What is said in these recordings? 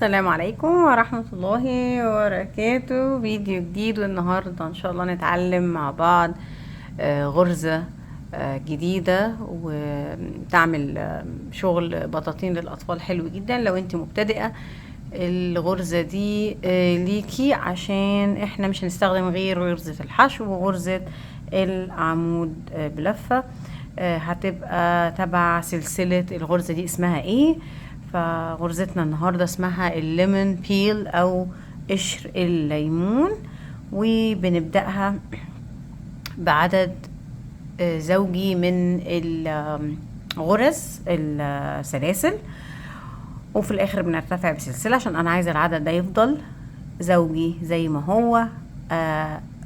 السلام عليكم ورحمة الله وبركاته. فيديو جديد، والنهاردة ان شاء الله نتعلم مع بعض غرزة جديدة وتعمل شغل بطاطين للأطفال حلو جدا. لو انت مبتدئة الغرزة دي ليكي، عشان احنا مش هنستخدم غير غرزة الحشو وغرزة العمود بلفة. هتبقى تبع سلسلة الغرزة دي اسمها ايه. فغرزتنا النهاردة اسمها الليمون بيل او قشر الليمون، وبنبدأها بعدد زوجي من الغرز السلاسل، وفي الاخر بنرتفع بسلسلة عشان انا عايزة العدد ده يفضل زوجي زي ما هو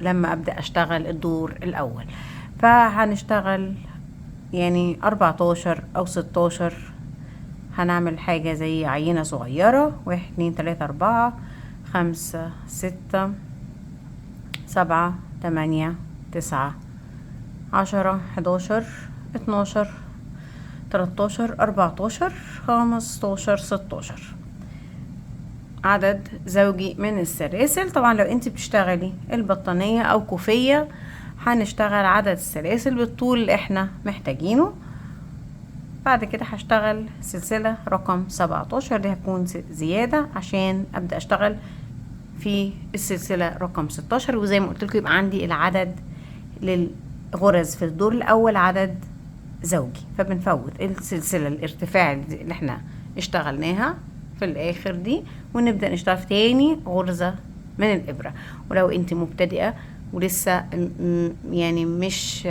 لما ابدأ اشتغل الدور الاول. فهنشتغل يعني 14 او 16. هنعمل حاجة زي عينة صغيرة، 1 2 3 4 5 6 7 8 9 10 11 12 13 14 15 16 عدد زوجي من السلاسل. طبعا لو انت بتشتغلي البطانية او كوفية هنشتغل عدد السلاسل بالطول اللي احنا محتاجينه. بعد كده هشتغل سلسلة رقم 17، دي هتكون زيادة عشان ابدأ اشتغل في السلسلة رقم 16، وزي ما قلت لكم يبقى عندي العدد للغرز في الدور الاول عدد زوجي. فبنفوت السلسلة الارتفاع اللي احنا اشتغلناها في الاخر دي، ونبدأ نشتغل في تاني غرزة من الابرة. ولو انت مبتدئة ولسه يعني مش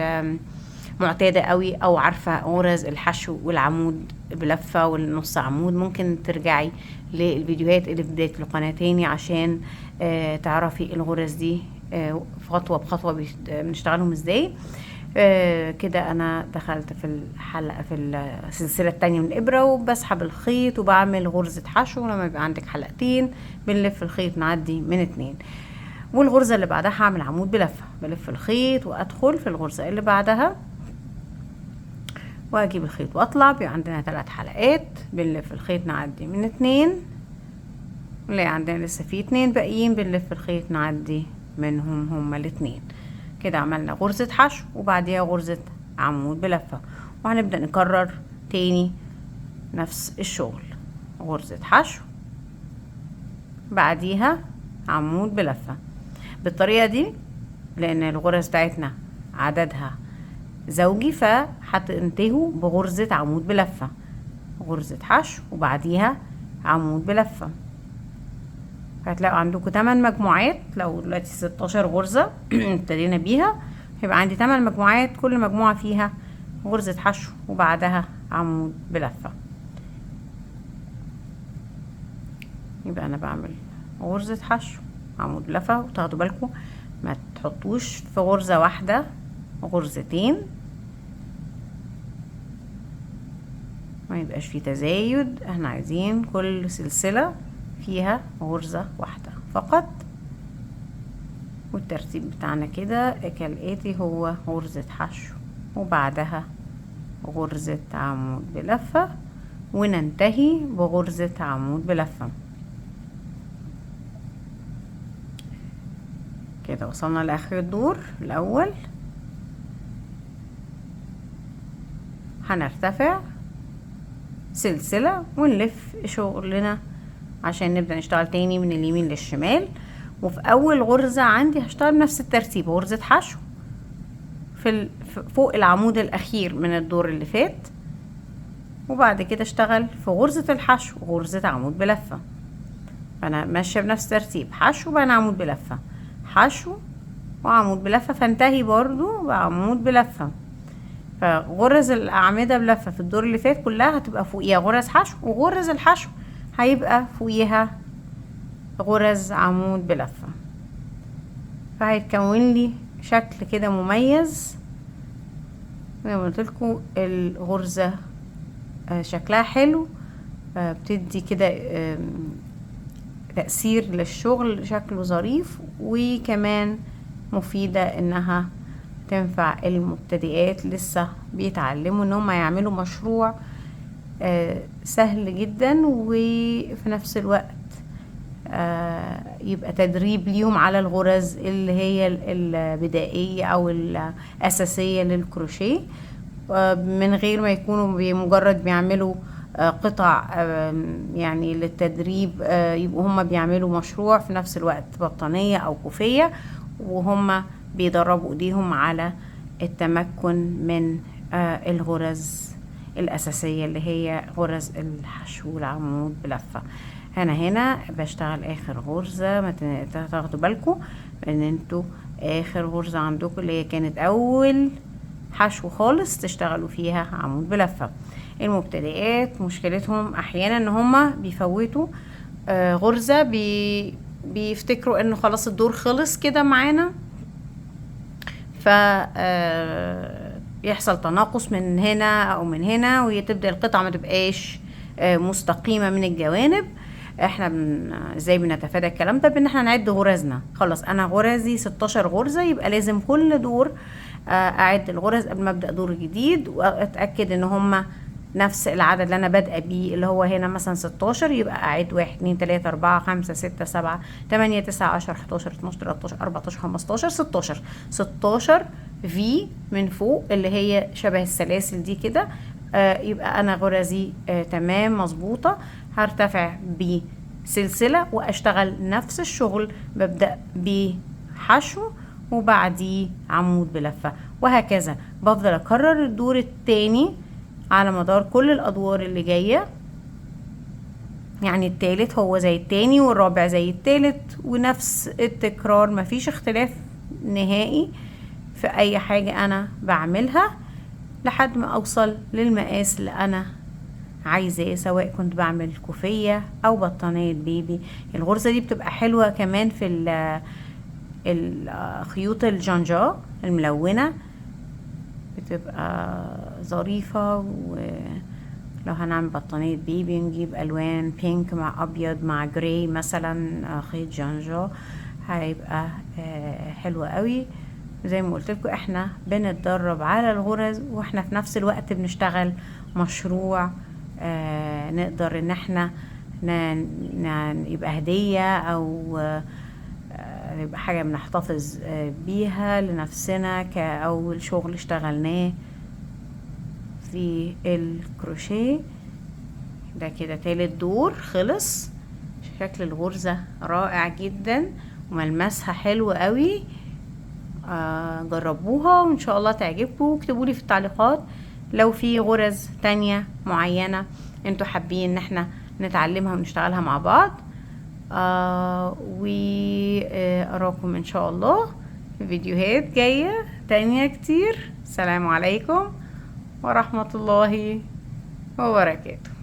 معتادة قوي او عارفة غرز الحشو والعمود بلفة والنص عمود، ممكن ترجعي للفيديوهات اللي في بداية القناة تاني عشان تعرفي الغرز دي خطوة بخطوة بنشتغلهم ازاي. كده انا دخلت في الحلقة في السلسلة التانية من الابرة، وبسحب الخيط وبعمل غرزة حشو. لما يبقى عندك حلقتين بنلف الخيط نعدي من 2، والغرزة اللي بعدها هعمل عمود بلفة، بلف الخيط وادخل في الغرزة اللي بعدها واجيب الخيط واطلع. بيبقى عندنا 3 حلقات، بنلف الخيط نعدي من 2، نلاقي عندنا لسه في 2 باقيين، بنلف الخيط نعدي منهم هما الاتنين. كده عملنا غرزة حشو وبعديها غرزة عمود بلفة، وهنبدأ نكرر تاني نفس الشغل. غرزة حشو بعديها عمود بلفة بالطريقة دي، لان الغرز بتاعتنا عددها زوجي فهتنتهوا بغرزة عمود بلفة. غرزة حشو وبعديها عمود بلفة. هتلاقوا عندكم 8 مجموعات. لو دلوقتي 16 غرزة ابتدينا بيها، هيبقى عندي 8 مجموعات، كل مجموعة فيها غرزة حشو وبعدها عمود بلفة. يبقى انا بعمل غرزة حشو عمود بلفة، وتاخدوا بالكم ما تحطوش في غرزة واحدة غرزتين، ما يبقاش في تزايد. احنا عايزين كل سلسلة فيها غرزة واحدة فقط. والترتيب بتاعنا كده كالآتي: هو غرزة حشو وبعدها غرزة عمود بلفة، وننتهي بغرزة عمود بلفة. كده وصلنا لاخر الدور الاول. هنرتفع سلسلة ونلف شغلنا عشان نبدأ نشتغل تاني من اليمين للشمال. وفي اول غرزة عندي هشتغل نفس الترتيب، غرزة حشو فوق العمود الاخير من الدور اللي فات، وبعد كده اشتغل في غرزة الحشو غرزة عمود بلفة. فانا ماشية بنفس الترتيب، حشو وبعدين عمود بلفة، حشو وعمود بلفة، فانتهي برضو بعمود بلفة. فغرز الاعمدة بلفة في الدور اللي فات كلها هتبقى فوقيها غرز حشو، وغرز الحشو هيبقى فوقيها غرز عمود بلفة. فهيتكون لي شكل كده مميز. زي ما قلت لكم الغرزة شكلها حلو، بتدي كده تأثير للشغل، شكله ظريف، وكمان مفيدة انها تنفع المبتدئات لسه بيتعلموا ان هم يعملوا مشروع سهل جدا، وفي نفس الوقت يبقى تدريب ليهم على الغرز اللي هي البدائية او الاساسية للكروشيه، من غير ما يكونوا بمجرد بيعملوا قطع يعني للتدريب، يبقوا هم بيعملوا مشروع في نفس الوقت، بطانية او كوفية، وهم بيدربوا ايديهم على التمكن من الغرز الاساسية اللي هي غرز الحشو والعمود بلفة. انا هنا بشتغل اخر غرزة، ما تاخدوا بالكم ان انتوا اخر غرزة عندكم اللي هي كانت اول حشو خالص تشتغلوا فيها عمود بلفة. المبتدئات مشكلتهم احيانا ان هما بيفوتوا غرزة، بيفتكروا انه خلاص الدور خلص كده معانا، ف يحصل تناقص من هنا او من هنا، وتبدأ القطعة ما تبقاش مستقيمة من الجوانب. احنا ازاي بنتفادى الكلام ده؟ بان احنا نعد غرزنا. خلاص انا غرزي 16 غرزة، يبقى لازم كل دور اعد الغرز قبل ما ابدأ دور جديد، واتأكد ان هما نفس العدد اللي انا بادئه بيه، اللي هو هنا مثلا 16، يبقى اعد 1 2 3 4 5 6 7 8 9 10 11 12 13 14 15 16 16 في من فوق اللي هي شبه السلاسل دي كده. يبقى انا غرزي تمام مظبوطه. هرتفع بسلسله واشتغل نفس الشغل، ببدأ بحشو وبعديه عمود بلفه، وهكذا بفضل اكرر الدور التاني على مدار كل الادوار اللي جايه. يعني التالت هو زي التاني، والرابع زي التالت، ونفس التكرار، مفيش اختلاف نهائي في اي حاجه انا بعملها لحد ما اوصل للمقاس اللي انا عايزاه، سواء كنت بعمل كوفيه او بطانيه بيبي. الغرزه دي بتبقى حلوه كمان في الخيوط الجانجا الملونه، بتبقى ظريفة. ولو هنعمل بطانية بيبي نجيب الوان بينك مع ابيض مع جراي مثلا، خيط جانجا، هيبقى حلوة قوي. زي ما قلت لكم احنا بنتدرب على الغرز، واحنا في نفس الوقت بنشتغل مشروع نقدر ان احنا يبقى هدية او يبقى حاجة بنحتفظ بيها لنفسنا كأول شغل اشتغلناه في الكروشيه. ده كده تالت دور خلص. شكل الغرزة رائع جدا وملمسها حلو قوي. جربوها وان شاء الله تعجبكم، واكتبوا لي في التعليقات لو في غرز تانية معينة انتوا حابين ان احنا نتعلمها ونشتغلها مع بعض. وأراكم إن شاء الله في فيديوهات جاية تانية كتير. السلام عليكم ورحمة الله وبركاته.